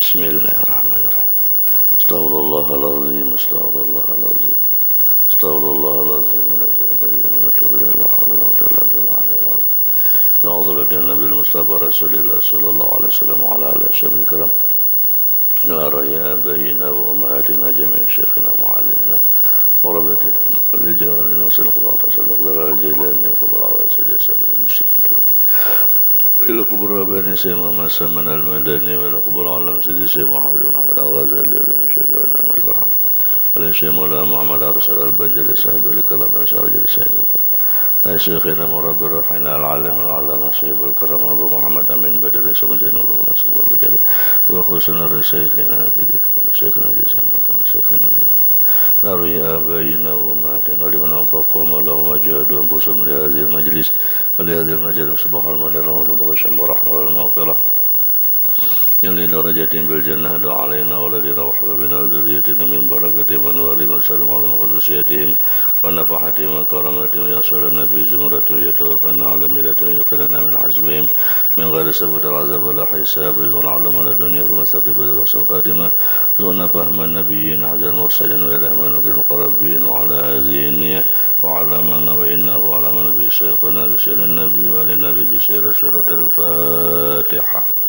Bismillahirrahmanirrahim. Astaghfirullahaladzim, astaghfirullahaladzim, astaghfirullahaladzim, aladzim qayyam atubu ila la hawla wa la quwwata illa billah al-aliyyil azim. La hadratin nabil mustafa rasulillah sallallahu alaihi wasallam wa ala alihi wasallam kiram. Ya raya bayina wa ummahatina jami'a syekhina muallimina qarabatina wal jaranina sallallahu alaihi wasallam al-jilani wa qabla awasidi sabar al-syekh إلى قبر رباني سيما ما سمن المدني وإلى قبر عالم سيدي سيما محمد بن أحمد الغزالي ولمن شابه ونعم ملك الحمد ولمن سيما مولانا محمد أرسل البنجلي صاحب الكلام بأسار جلي صاحب الكرم لا شيخنا مربي روحنا العالم العلامة صاحب الكرم أبو محمد أمين بدر سمن زين ولغنا سبب بجري وخصنا رسيخنا كذلك شيخنا جسما شيخنا جمنا لا رؤي آبائنا وأمهاتنا لمن أنفقهم اللهم جاهدوا أنفسهم لهذه المجلس ولهذه المجلس سبحان المدار والغشم ورحمة والمغفرة يولي درجة بالجنة دعا علينا ولدنا وحببنا وذريتنا من بركة من واري وسلم على خصوصياتهم ونفحتهم وكرامتهم ويصل النبي زمرتهم ويتوفنا على ملتهم ويخلنا من حسبهم من غير سبب العذاب ولا حساب رزقنا علم على الدنيا فمثقب رزق خادمة رزقنا فهم النبيين حزن المرسلين وإلهما نكر القربين وعلى هذه النية وعلى ما نويناه وعلى ما نبي شيخنا بسير النبي وللنبي بسير سورة الفاتحة.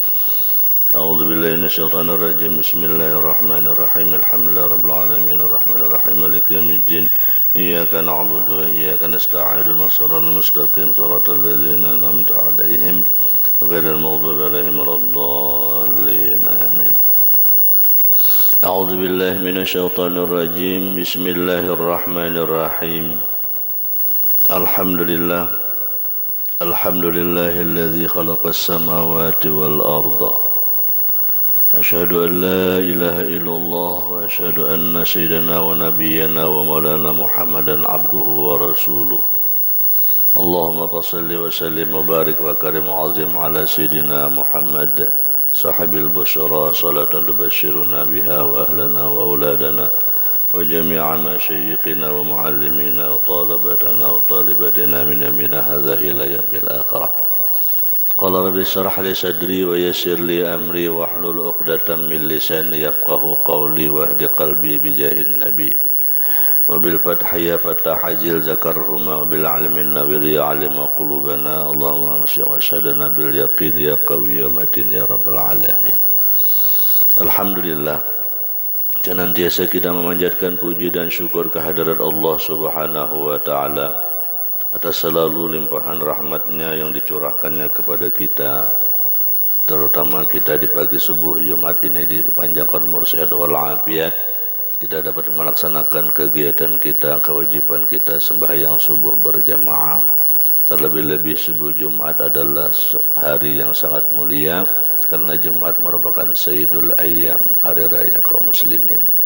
أعوذ بالله من الشيطان الرجيم. بسم الله الرحمن الرحيم. الحمد لله رب العالمين الرحمن الرحيم مالك يوم الدين إياك نعبد وإياك نستعين صراط المستقيم صراط الذين أنعمت عليهم غير المغضوب عليهم ولا الضالين آمين. أعوذ بالله من الشيطان الرجيم. بسم الله الرحمن الرحيم. الحمد لله الذي خلق السماوات والأرض. أشهد أن لا إله إلا الله وأشهد أن سيدنا ونبينا ومولانا محمدا عبده ورسوله. اللهم صل وسلم وبارك وكرم وعظم على سيدنا محمد صاحب البشرى صلاة تبشرنا بها وأهلنا وأولادنا وجميع مشايخنا ومعلمينا وطالبتنا وطالبتنا من يومنا هذا إلى يوم الآخرة. قال رب اشرح لي صدري ويسر لي أمري واحلل عقدة من لساني يفقهوا قولي واهد قلبي بجاه النبي وبالفتح يا فتح عجل ذكرهما وبالعلم النوير يعلم قلوبنا اللهم واشهدنا باليقين يا قوي يا متين يا رب العالمين. Alhamdulillah, senantiasa kita memanjatkan puji dan syukur kehadirat Allah Subhanahu wa Ta'ala atas selalu limpahan rahmatnya yang dicurahkannya kepada kita, terutama kita di pagi subuh Jumat ini dipanjangkan umur sehat walafiat, kita dapat melaksanakan kegiatan kita, kewajiban kita sembahyang subuh berjamaah. Terlebih-lebih subuh Jumat adalah hari yang sangat mulia karena Jumat merupakan Sayyidul Ayyam, hari raya kaum muslimin.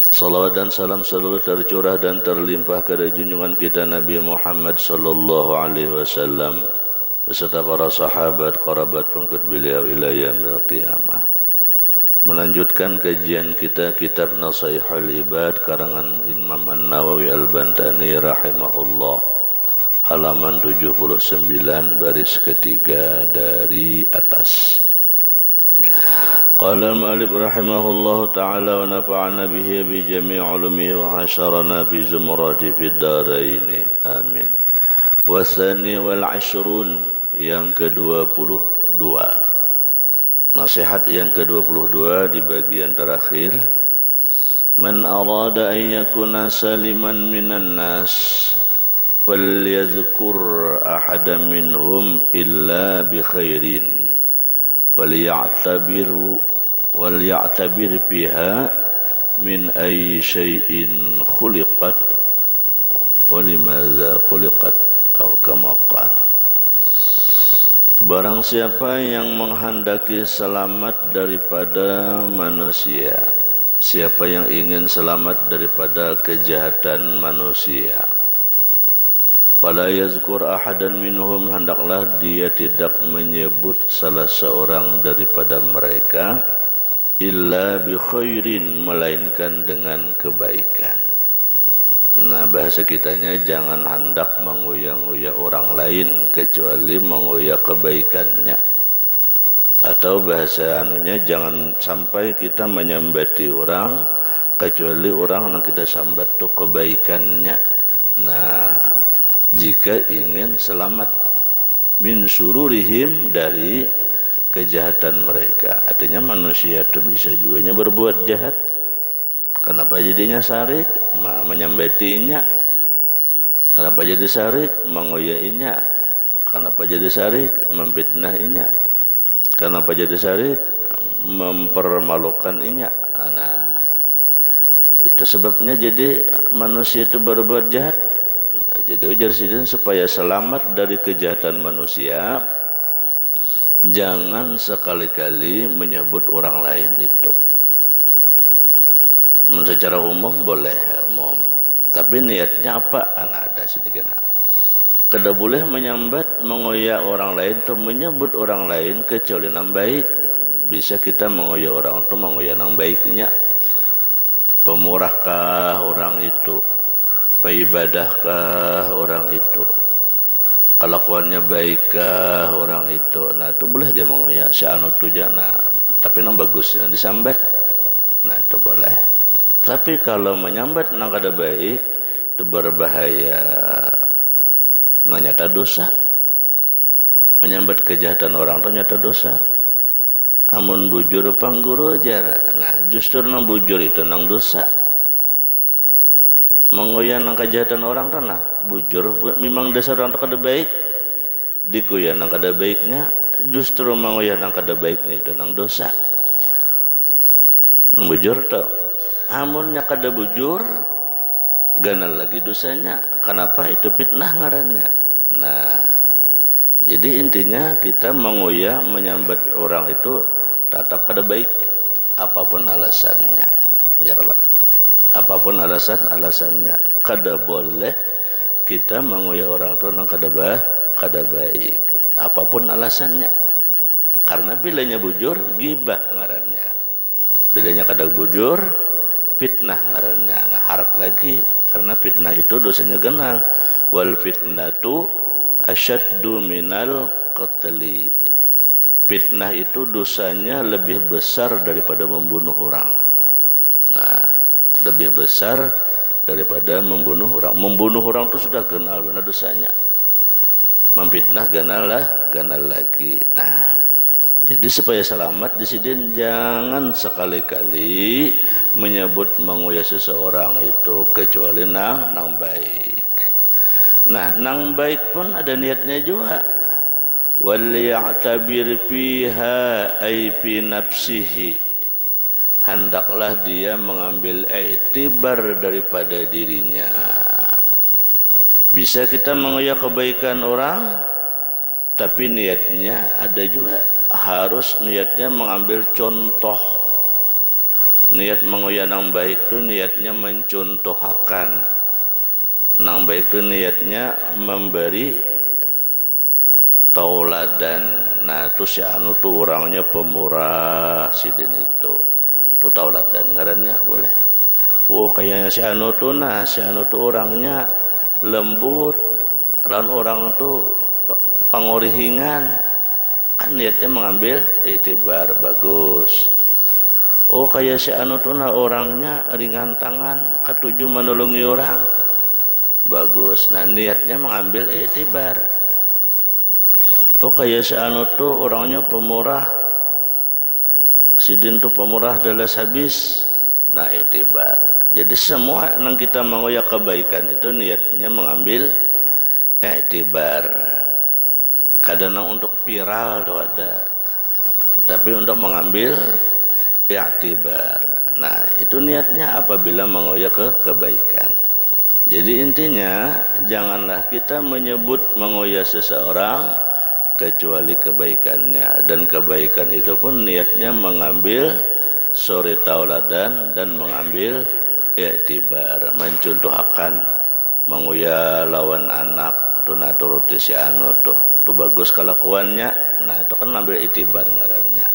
Salawat dan salam selalu tercurah dan terlimpah kepada junjungan kita Nabi Muhammad sallallahu alaihi wasallam beserta para sahabat, kerabat, pengikut beliau ila yaumil qiyamah. Melanjutkan kajian kita kitab Nasaihul Ibad karangan Imam An-Nawawi Al-Bantani rahimahullah, halaman 79 baris ketiga dari atas. Qala al-mu'allif rahimahullahu ta'ala wa nafa'ana bihi bi jami' ulumihi wa hasyarana bi zumrati fid darain amin. Wa tsani wal 'ashrun, yang ke-22, nasihat yang ke-22 di bagian terakhir. Man arada an yakuna saliman minan nas wal yadhkur ahadan minhum illa bi khairin wal ya'tabir biha min ayyi syai'in khuliqat wa limadza khuliqat atau kama qala. Barang siapa yang menghendaki selamat daripada manusia, siapa yang ingin selamat daripada kejahatan manusia, fala yazkur ahadan minhum, hendaklah dia tidak menyebut salah seorang daripada mereka illa bi khairin, melainkan dengan kebaikan. Nah, bahasa kitanya jangan hendak menguya-nguya orang lain kecuali menguya kebaikannya. Atau bahasa anunya, jangan sampai kita menyambati orang kecuali orang yang kita sambat itu kebaikannya. Nah, jika ingin selamat min sururihim, dari kejahatan mereka. Artinya manusia itu bisa juga berbuat jahat. Kenapa jadinya sarik? Menyambatinya. Kenapa jadi sarik? Mengoyainya. Kenapa jadi sarik? Memfitnahinya. Kenapa jadi sarik? Mempermalukan inya. Nah, itu sebabnya jadi manusia itu berbuat jahat. Jadi ujar sidin supaya selamat dari kejahatan manusia, jangan sekali-kali menyebut orang lain itu. Secara umum boleh umum, tapi niatnya apa? Ada sedikit. Kada boleh menyambat, mengoyak orang lain atau menyebut orang lain kecuali yang baik. Bisa kita mengoyak orang itu mengoyak yang baiknya. Pemurahkah orang itu? Peibadahkah orang itu? Kelakuannya baikkah orang itu? Nah, itu boleh aja mengoyak si anu tu aja. Nah, tapi nang bagus yang disambat. Nah, itu boleh. Tapi kalau menyambat nang kada baik, itu berbahaya. Nyata dosa. Menyambat kejahatan orang itu nyata dosa. Amun bujur pangguru jar. Nah, justru nang bujur itu nang dosa. Mengoyak nang kejahatan orang itu nah bujur. Memang dasar orang itu kada baik. Dikuya nang kada baiknya, justru mengoyak nang kada baiknya itu nang dosa. Nang bujur itu. Amunnya kada bujur, ganal lagi dosanya. Kenapa? Itu fitnah ngarannya. Nah, jadi intinya kita mengoyak menyambat orang itu tetap kada baik, apapun alasannya. Ya, kalau apapun alasannya, kada boleh kita mengoyak orang itu nang kada baik, apapun alasannya. Karena bilanya bujur gibah ngarannya. Bilanya kada bujur fitnah ngarannya. Nah, harap lagi, karena fitnah itu dosanya genang. Wal fitnatu asyaddu minal qatli. Fitnah itu dosanya lebih besar daripada membunuh orang. Nah, lebih besar daripada membunuh orang. Membunuh orang itu sudah genal benar dosanya. Memfitnah ganal lagi. Nah, jadi supaya selamat di sini jangan sekali-kali menyebut mengoyak seseorang itu kecuali nang baik. Nah, nang baik pun ada niatnya juga. Wal ya'tabir fiha ay fi nafsihi. Hendaklah dia mengambil iktibar daripada dirinya. Bisa kita mengoyak kebaikan orang, tapi niatnya ada juga. Harus niatnya mengambil contoh. Niat mengoyak nang baik itu niatnya mencontohkan. Nang baik itu niatnya memberi tauladan. Nah, itu si anu tuh orangnya pemurah sidin itu. Itu tauladan ngarannya boleh. Oh, kayaknya si anu tuh orangnya lembut, dan orang tuh pangorihingan. Kan niatnya mengambil iktibar, bagus. Oh, kayak si anu tuh orangnya ringan tangan, ketujuh menolongi orang, bagus. Nah, niatnya mengambil iktibar. Oh, kayak si anu tuh orangnya pemurah, sidin tuh pemurah dalas habis. Nah, iktibar. Jadi semua yang kita mengoyak kebaikan itu niatnya mengambil iktibar. Kadang untuk viral itu ada, tapi untuk mengambil iktibar. Nah, itu niatnya apabila mengoyak kebaikan. Jadi intinya janganlah kita menyebut mengoyak seseorang kecuali kebaikannya, dan kebaikan itu pun niatnya mengambil suri tauladan dan mengambil iktibar, mencontohkan. Mengoyak lawan anak tu naturuti si anu tuh bagus kelakuannya. Nah, itu kan ambil iktibar ngarannya.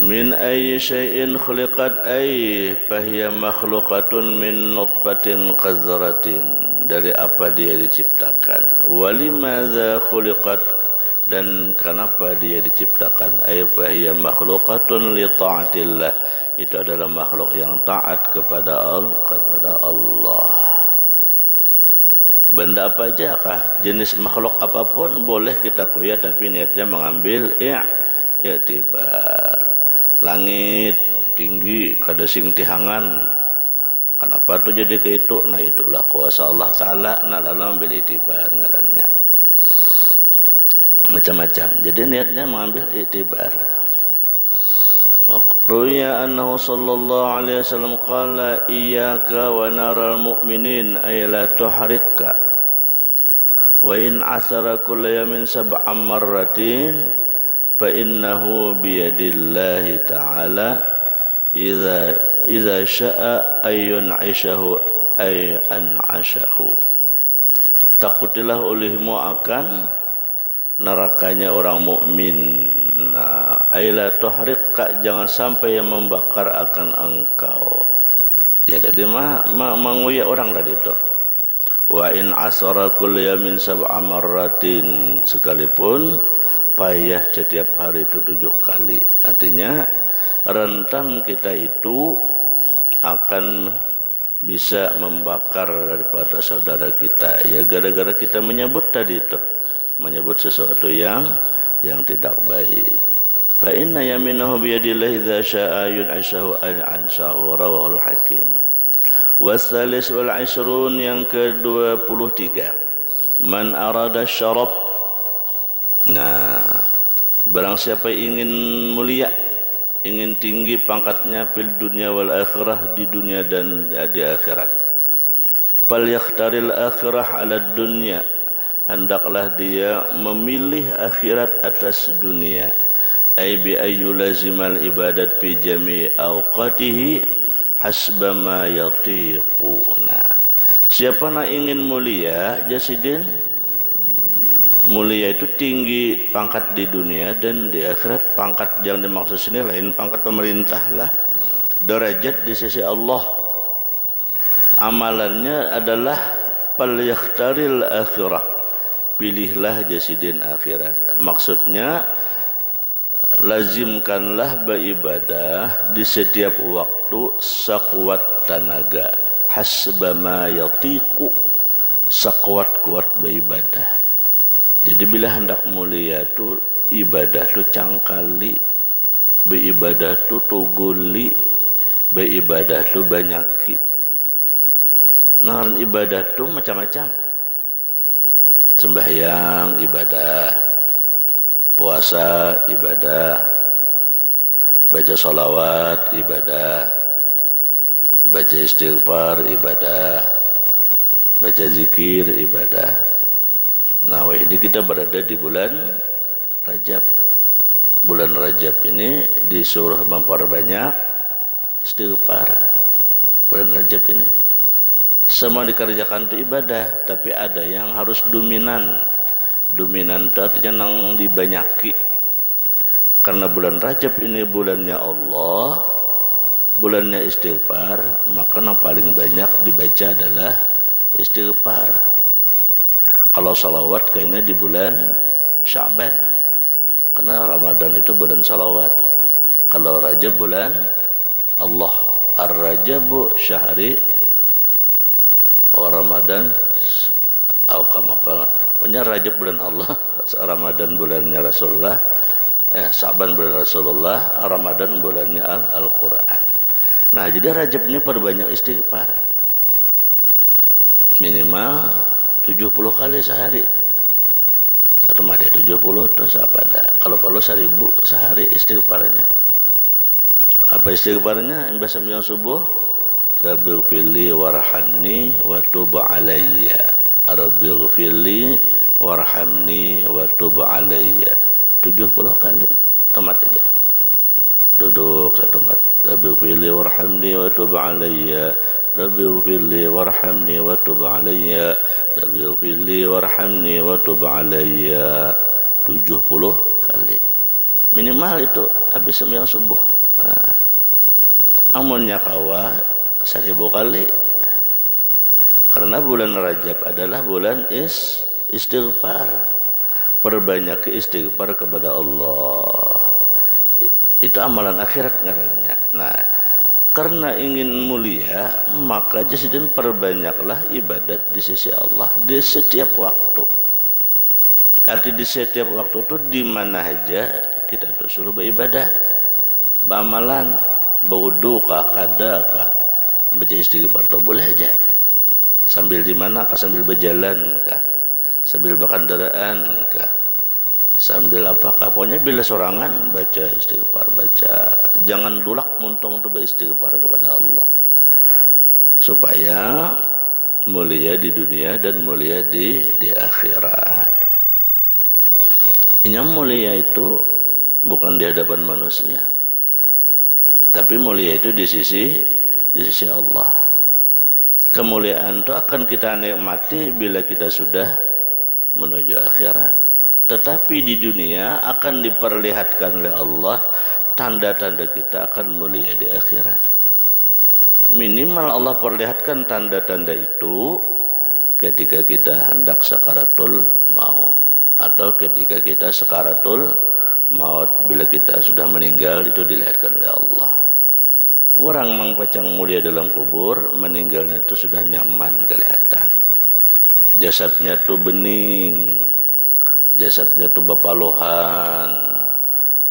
Min ayyi syai'in khuliqat ay fahiya makhluqatun min nutfatin qazratin. Dari apa dia diciptakan? Walimadza khuliqat, Dan kenapa dia diciptakan? Ay fahiya makhluqatun li ta'atillah. Itu adalah makhluk yang taat kepada Allah. Benda apa aja kah? Jenis makhluk apapun boleh kita kuya, tapi niatnya mengambil i'tibar. Langit tinggi kada sing tihangan. Kenapa tu jadi ke itu? Nah itulah kuasa Allah Ta'ala. Nah lalu ambil i'tibar ngarannya. Macam-macam. Jadi niatnya mengambil i'tibar. Ruya annahu sallallahu alaihi wasallam qala iyyaka wa naral mu'minin ay la tuhrikka wa in athara kull yamin sab'an marratin fa innahu bi yadillahi ta'ala idza syaa ayun aishahu ay an'ashahu. Takutilah olehmu akan nerakanya orang mukmin. Nah, aila tuhriqka, jangan sampai yang membakar akan engkau. Ya jadi menguyak orang tadi itu. Wa in asara kull yamin sab'a marratin, sekalipun payah setiap hari itu 7 kali. Artinya rentan kita itu akan bisa membakar daripada saudara kita. Ya gara-gara kita menyebut tadi itu, menyebut sesuatu yang tidak baik. Fa inna yaminahu bi yadillahi idza syaa'a yun'ashahu an'ashahu rawahul Hakim. Wasalis wal 'ishrun, yang ke-23, man arada syarab. Nah, barang siapa ingin mulia, ingin tinggi pangkatnya fil dunya wal akhirah, di dunia dan di akhirat. Fal yakhtaril akhirah 'ala dunya, hendaklah dia memilih akhirat atas dunia. Ay bi ayyulazimal ibadat fi jami' awqatihi hasba ma yatiquna. Siapa nak ingin mulia, jasidin mulia itu tinggi pangkat di dunia dan di akhirat. Pangkat yang dimaksud sini lain pangkat pemerintah lah, derajat di sisi Allah. Amalannya adalah fal yakhtaril akhirah, pilihlah jasidin akhirat. Maksudnya lazimkanlah beribadah di setiap waktu sekuat tenaga, hasba ma yatiqu, sekuat-kuat beribadah. Jadi bila hendak mulia tu ibadah tu cangkali, beribadah tu tuguli, beribadah tu banyaki. Nah, ibadah tu macam-macam. Sembahyang ibadah, puasa ibadah, baca salawat ibadah, baca istighfar ibadah, baca zikir ibadah. Nah, ini kita berada di bulan Rajab. Bulan Rajab ini disuruh memperbanyak istighfar. Bulan Rajab ini semua dikerjakan itu ibadah, tapi ada yang harus dominan. Dominan itu artinya nang dibanyaki. Karena bulan Rajab ini bulannya Allah, bulannya istighfar, maka yang paling banyak dibaca adalah istighfar. Kalau salawat kayaknya di bulan Sya'ban, karena Ramadan itu bulan salawat. Kalau Rajab bulan Allah, Ar-Rajabu syahri wa Ramadan punya Rajab bulan Allah, Ramadan bulannya Rasulullah, Sya'ban bulan Rasulullah, Ramadan bulannya Al-Quran. Nah, jadi Rajab ini perbanyak istighfar, minimal 70 kali sehari. Satu made 70 terus apa ada. Kalau perlu 1000 sehari istighfarnya. Apa istighfarnya? Bahasa yang subuh, Rabbighfirli warhamni wa tub alayya. Rabbighfirli warhamni wa tub alayya. 70 kali tamat aja. Duduk satu mat. Rabbighfirli warhamni wa tub alayya. Rabbighfirli warhamni wa tub alayya. Rabbighfirli warhamni wa tub alayya. 70 kali. Minimal itu habis sembahyang subuh. Nah, amunnya kawa 1000 kali. Karena bulan Rajab adalah bulan istighfar. perbanyak istighfar kepada Allah. Itu amalan akhirat ngarannya. Nah, karena ingin mulia, maka jasidin perbanyaklah ibadat di sisi Allah di setiap waktu. Arti di setiap waktu itu di mana aja kita tuh suruh beribadah, bamalan, berwudu kah, kada kah, baca istighfar tuh boleh aja. Sambil di mana kah, sambil berjalan kah, sambil berkendaraan kah, sambil apakah, pokoknya bila sorangan baca istighfar, baca, jangan dulak muntung tuh beristighfar kepada Allah supaya mulia di dunia dan mulia di akhirat. Yang mulia itu bukan di hadapan manusia, tapi mulia itu di sisi Allah. Kemuliaan itu akan kita nikmati bila kita sudah menuju akhirat. Tetapi di dunia akan diperlihatkan oleh Allah tanda-tanda kita akan mulia di akhirat. Minimal Allah perlihatkan tanda-tanda itu ketika kita hendak sakaratul maut, atau ketika kita sakaratul maut, bila kita sudah meninggal itu dilihatkan oleh Allah. Orang mangpacang mulia dalam kubur, meninggalnya itu sudah nyaman kelihatan. Jasadnya itu bening, jasadnya itu bapalohan.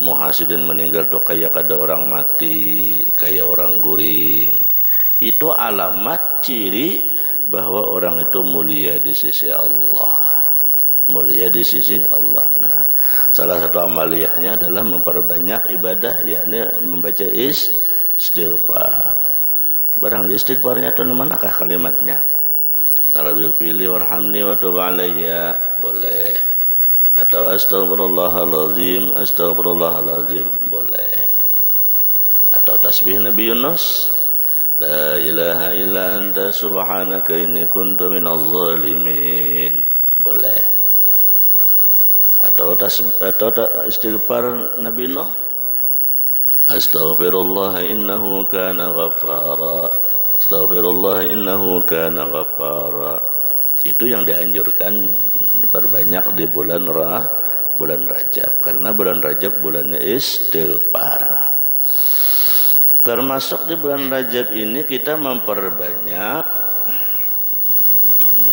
Muhasidin meninggal itu kayak ada orang mati, kayak orang guring. Itu alamat ciri bahwa orang itu mulia di sisi Allah. Mulia di sisi Allah. Nah, salah satu amaliyahnya adalah memperbanyak ibadah, yakni membaca istighfar. Barang istighfarnya itu manakah kalimatnya? Rabbi pilih warhamni wa tub alayya, boleh. Atau astaghfirullahaladzim, astaghfirullahaladzim, boleh. Atau tasbih Nabi Yunus, la ilaha illa anta subhanaka inni kuntu minaz zalimin, boleh. Atau istighfar Nabi Nuh, astaghfirullah innahu kana ghaffara, astaghfirullah innahu kana ghaffara. Itu yang dianjurkan diperbanyak di bulan Rajab, karena bulan Rajab bulannya istighfar. Termasuk di bulan Rajab ini kita memperbanyak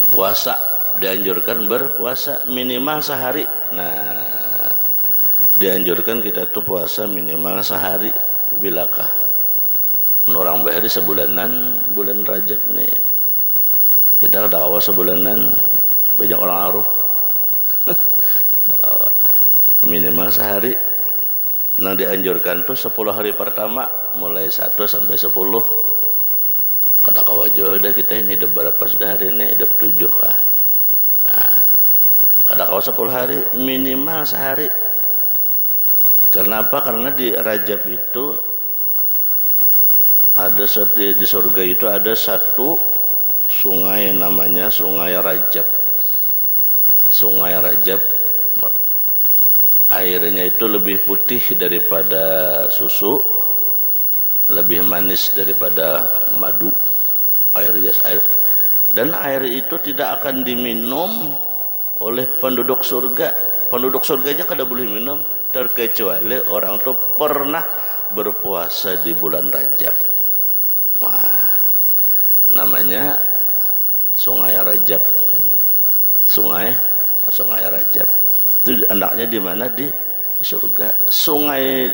puasa, dianjurkan berpuasa minimal sehari. Nah, dianjurkan kita tuh puasa minimal sehari. Bilakah menorang bahari sebulanan bulan Rajab nih, kita dakwah sebulanan banyak orang aruh minimal sehari. Nah, dianjurkan tuh 10 hari pertama mulai 1 sampai 10. Kada kawajo udah kita ini hidup berapa sudah hari ini, hidup 7 kah? Nah, kada kawa 10 hari minimal sehari. Karena apa? Karena di Rajab itu ada di surga itu ada satu sungai yang namanya Sungai Rajab. Sungai Rajab airnya itu lebih putih daripada susu, lebih manis daripada madu. Air dan air itu tidak akan diminum oleh penduduk surga. Penduduk surga aja kada boleh minum, terkecuali orang itu pernah berpuasa di bulan Rajab. Wah, namanya Sungai Rajab. Sungai Rajab. Itu andaknya di mana? Di surga. Sungai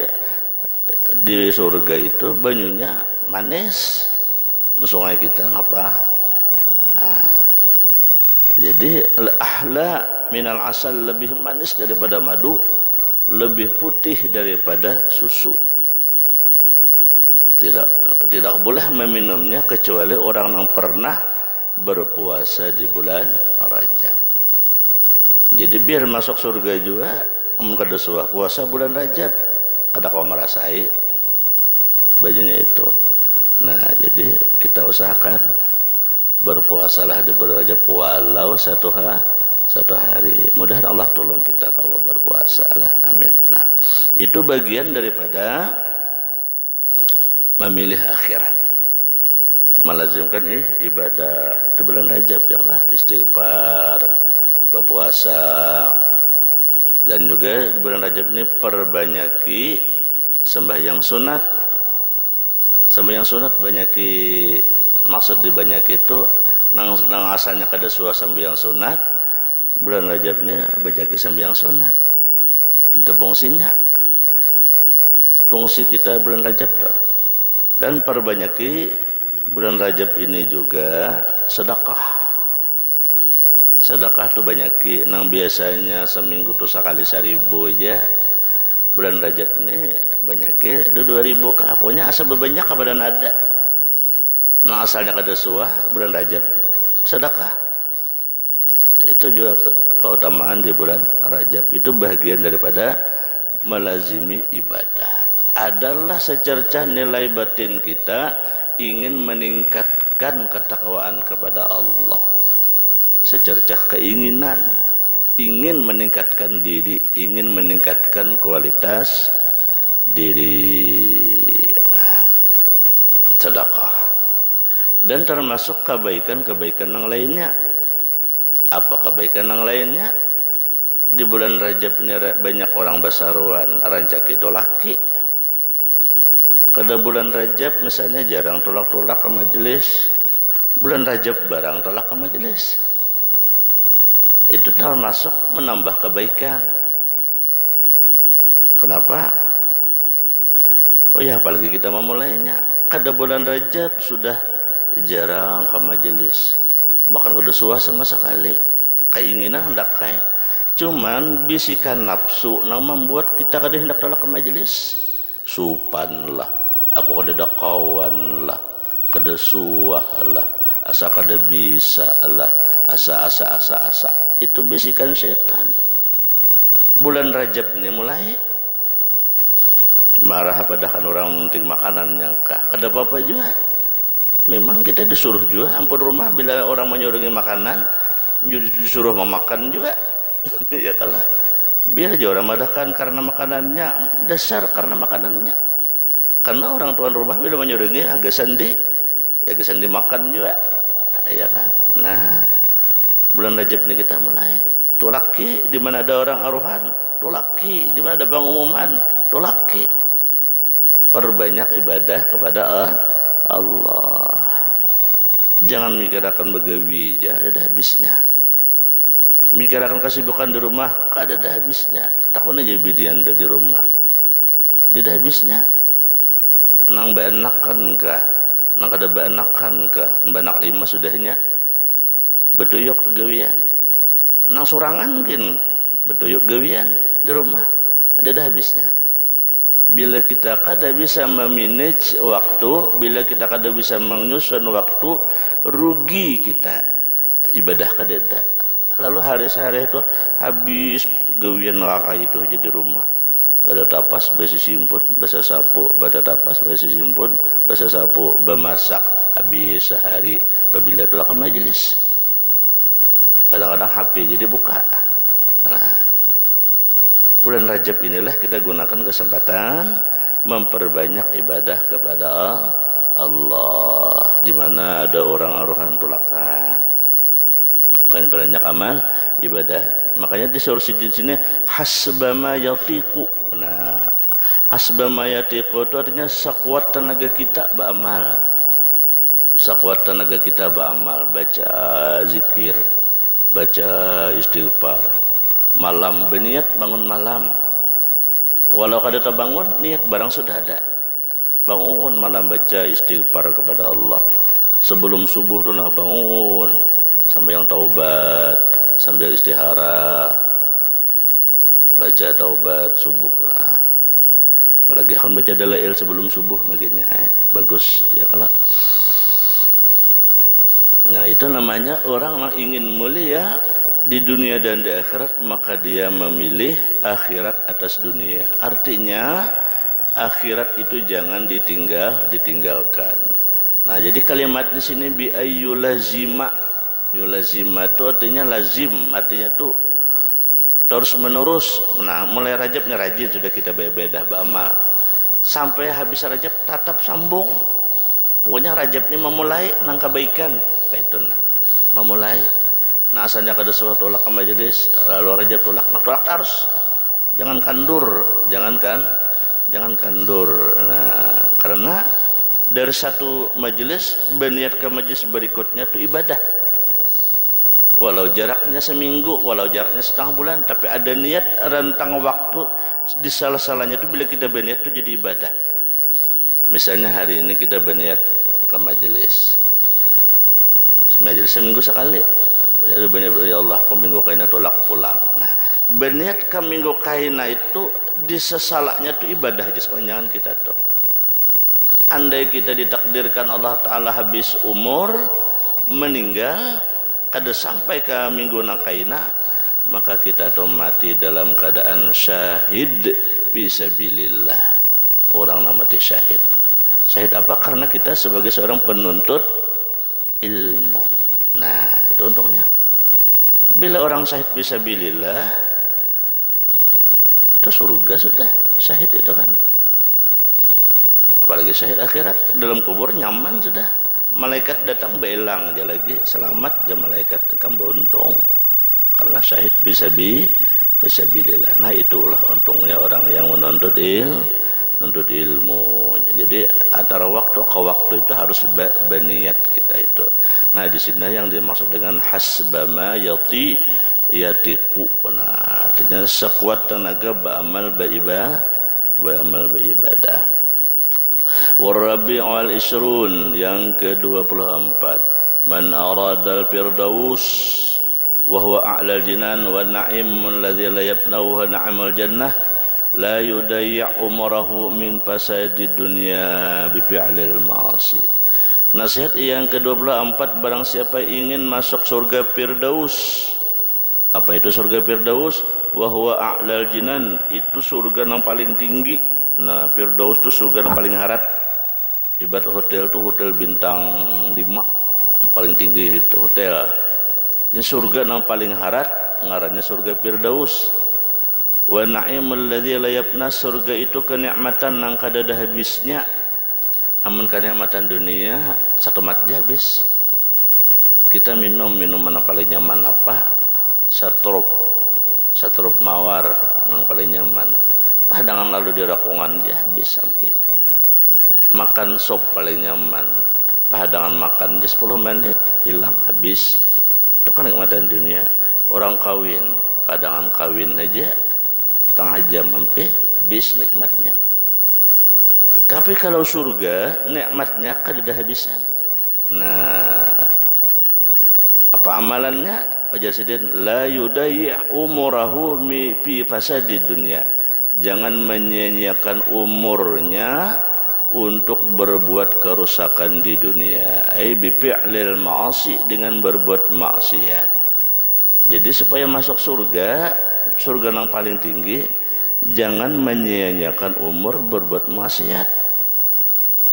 di surga itu banyunya manis. Sungai kita apa? Nah, jadi ahla minal asal, lebih manis daripada madu, lebih putih daripada susu. Tidak boleh meminumnya kecuali orang yang pernah berpuasa di bulan Rajab. Jadi biar masuk surga juga, amun kada suah puasa bulan Rajab, kada kau merasai bajunya itu. Nah, jadi kita usahakan berpuasalah di bulan Rajab walau satu hari. Mudah Allah tolong kita kalau berpuasa lah. Amin. Nah, itu bagian daripada memilih akhirat. Melazimkan ibadah di bulan Rajab, ya Allah, istighfar, berpuasa, Dan juga di bulan Rajab ini perbanyaki sembahyang sunat. Sembahyang sunat banyaki, maksud dibanyaki itu nang asalnya kada suah sembahyang sunat, bulan Rajab ini banyaki sembahyang sunat. Itu fungsinya. Fungsi kita bulan Rajab dah. Dan perbanyaki bulan Rajab ini juga sedekah. Sedekah tuh banyaki, nang biasanya seminggu tuh sekali 1.000 aja. Bulan Rajab ini banyaki 2.000 kah. Pokoknya asal berbanyak kepada nada. Nah asalnya kada suah bulan Rajab sedekah. Itu juga keutamaan di bulan Rajab. Itu bagian daripada melazimi ibadah. Adalah secercah nilai batin kita ingin meningkatkan ketakwaan kepada Allah. Secercah keinginan ingin meningkatkan diri, ingin meningkatkan kualitas diri. Sedekah. Dan termasuk kebaikan-kebaikan yang lainnya. Apa kebaikan yang lainnya? Di bulan Rajab ini banyak orang basaruan, rancak itu laki. Kada bulan Rajab misalnya jarang tolak-tolak ke majelis. Bulan Rajab barang tolak ke majelis. Itu termasuk menambah kebaikan. Kenapa? Oh ya, apalagi kita memulainya. Kada bulan Rajab sudah jarang ke majelis. Bahkan kada suah sama sekali. Keinginan hendak kayak. Cuman bisikan nafsu yang membuat kita kada hendak tolak ke majelis. Supan lah, aku kada ada kawan lah, kada suah lah, asa kada bisa lah, asa. Itu bisikan setan. Bulan Rajab ini mulai marah padakan orang menting makanannya kah, kada apa-apa juga. Memang kita disuruh juga ampun rumah bila orang menyuruhi makanan disuruh memakan juga. Ya kalah. Biar aja orang madahkan karena makanannya, dasar karena makanannya. Karena orang tuan rumah bila menyuruhi agak sandi, ya agak sandi makan juga. Ya kan? Nah, bulan Rajab ini kita mulai tulaki di mana ada orang aruhan, tulaki di mana ada pengumuman, tulaki. Perbanyak ibadah kepada Allah. Jangan mikirkan begawi aja, ada habisnya. Mikirkan kesibukan di rumah, kada ada habisnya. Takutnya jadi bidian di rumah. Tidak habisnya. Nang beenakan kah? Nang kada beenakan kah? Benak 5 sudahnya. Betuyuk gawian. Nang surangan mungkin betuyuk gawian di rumah. Ada habisnya. Bila kita kada bisa memanage waktu, bila kita kada bisa menyusun waktu, rugi kita. Ibadah kada ada. Lalu hari-hari itu habis gawian neraka itu aja di rumah. Bada tapas, basa simpun, basa sapu. Bada tapas, basa simpun, basa sapu. Bemasak habis sehari. Apabila itu ke majelis. Kadang-kadang HP jadi buka. Nah, bulan Rajab inilah kita gunakan kesempatan memperbanyak ibadah kepada Allah. Di mana ada orang aruhan tulakan. Banyak amal ibadah. Makanya disuruh di sini hasbama yatiqu. Nah, hasbama yatiqu itu artinya sekuat tenaga kita beramal. Sekuat tenaga kita beramal, baca zikir, baca istighfar. Malam berniat bangun malam. Walau kada terbangun, niat barang sudah ada. Bangun malam baca istighfar kepada Allah. Sebelum subuh tu nah bangun. Sampai yang taubat, sambil istihara, baca taubat subuh. Nah, apalagi akan baca dalail sebelum subuh, bagiannya bagus ya kalau. Nah itu namanya orang yang ingin mulia di dunia dan di akhirat, maka dia memilih akhirat atas dunia. Artinya akhirat itu jangan ditinggalkan. Nah jadi kalimat di sini bi ayyulazima. Yulazima itu artinya lazim, artinya tuh terus menerus. Nah mulai Rajab nih rajin sudah kita berbeda beramal sampai habis Rajab tetap sambung. Pokoknya Rajab ini memulai nang kebaikan kayak itu nah memulai. Nah asalnya kada suatu tolak ke majelis, lalu Rajab tolak, nah tolak terus jangan kandur, jangan kandur. Nah, karena dari satu majelis berniat ke majelis berikutnya itu ibadah. Walau jaraknya seminggu, walau jaraknya setengah bulan, tapi ada niat rentang waktu di salah-salahnya itu bila kita berniat itu jadi ibadah. Misalnya hari ini kita berniat ke majelis seminggu sekali, berniat ya Allah kau minggu kaina tolak pulang. Nah, berniat ke minggu kaina itu di sesalahnya itu ibadah aja sepanjangan kita tuh. Andai kita ditakdirkan Allah Ta'ala habis umur, meninggal, kada sampai ke minggu nakaina, maka kita tuh mati dalam keadaan syahid fisabilillah. Orang namanya syahid. Syahid apa? Karena kita sebagai seorang penuntut ilmu. Nah, itu untungnya. Bila orang syahid fisabilillah, itu surga sudah. Syahid itu kan. Apalagi syahid akhirat, dalam kubur nyaman sudah. Malaikat datang belang aja lagi, selamat aja malaikat, kamu beruntung karena syahid fisabilillah. Nah, itulah untungnya orang yang menuntut ilmu. Jadi antara waktu ke waktu itu harus berniat kita itu. Nah, di sini yang dimaksud dengan hasbama yatiku. Nah, artinya sekuat tenaga beramal beribadah. Warabi'ul isrun, yang ke-24, man aradal firdaus wa huwa a'lal jinan wa na'imul ladzi la yabnahu na'imul jannah la yudayya umrahu min fasadid dunya bi fi'lil ma'asi. Nasihat yang ke-24, barang siapa ingin masuk surga firdaus. Apa itu surga firdaus? Wa huwa a'lal jinan, itu surga yang paling tinggi. Nah, firdaus itu surga yang paling harat. Ibarat hotel tuh hotel bintang 5, paling tinggi hotel. Ini surga yang paling harat, ngarannya surga firdaus. Wa na'imul ladzi la yabna, surga itu kenikmatan yang kada ada habisnya. Amun kenikmatan dunia satu matnya habis. Kita minum minuman yang paling nyaman apa? Satrup mawar yang paling nyaman. Padangan lalu di rakungan dia habis sampai. Makan sop paling nyaman. Padangan makan dia 10 menit hilang habis. Itu kan nikmatan dunia. Orang kawin, padangan kawin aja setengah jam sampai habis nikmatnya. Tapi kalau surga nikmatnya kan ada habisan. Nah, apa amalannya? Ajar sidin la yudayya umurahu fi fasadid dunya. Jangan menyia-nyiakan umurnya untuk berbuat kerusakan di dunia. Ai bi fi'lil ma'asi, dengan berbuat maksiat. Jadi supaya masuk surga yang paling tinggi, jangan menyia-nyiakan umur berbuat maksiat.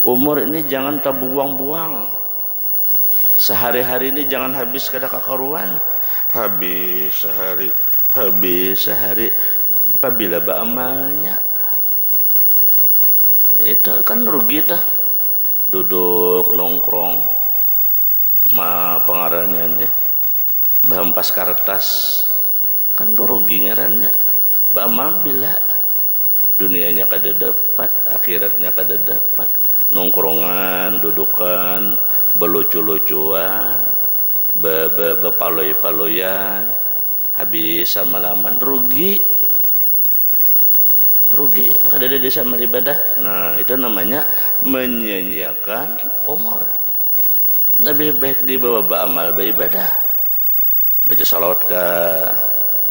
Umur ini jangan terbuang-buang. Sehari-hari ini jangan habis kada kakaruan. Habis sehari. Apabila beramalnya itu kan rugi dah. Duduk nongkrong pengarannya ini bahempas kertas kan rugi ngarannya. Beramal bila dunianya kada dapat, akhiratnya kada dapat. Nongkrongan, dudukan, belucu-lucuan, bepaloy-paloyan, habis malaman rugi kada ada desa amal ibadah. Nah, itu namanya menyia-nyiakan umur. Lebih baik dibawa beramal beribadah, baca salawat kah,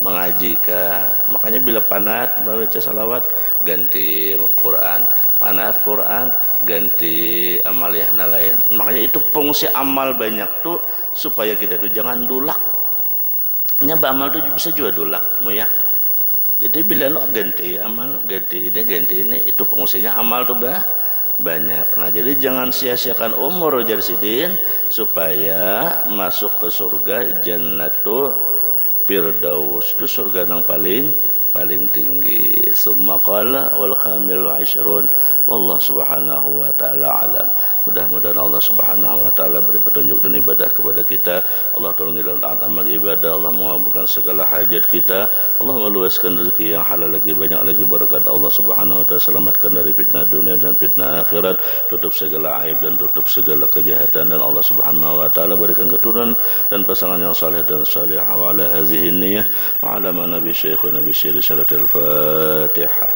mengaji kah. Makanya bila panat baca salawat ganti Quran, panat Quran ganti amaliyah lain. Makanya itu fungsi amal banyak tuh supaya kita tuh jangan dulak. Nya beramal tuh bisa juga dulak, muyak. Jadi bila nak ganti amal, ganti ini, itu fungsinya amal tuh banyak. Nah, jadi jangan sia-siakan umur Jar Sidin supaya masuk ke surga Jannatul Firdaus. Itu surga yang paling paling tinggi. Summa qala wal khamilu 'ishrun wallahu subhanahu wa ta'ala alam. Mudah-mudahan Allah subhanahu wa ta'ala beri petunjuk dan ibadah kepada kita. Allah tolong dalam taat amal ibadah. Allah mengabulkan segala hajat kita. Allah meluaskan rezeki yang halal lagi banyak lagi berkat Allah subhanahu wa ta'ala. Selamatkan dari fitnah dunia dan fitnah akhirat. Tutup segala aib dan tutup segala kejahatan, dan Allah subhanahu wa ta'ala berikan keturunan dan pasangan yang saleh dan salihah. Wa ala hadhihi niyyah wa ala ma nabi syekhuna bi syir syaratil Fatihah.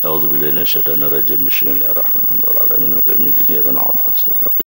A'udzu billahi minasyaitonir rajim. Bismillahirrahmanirrahim.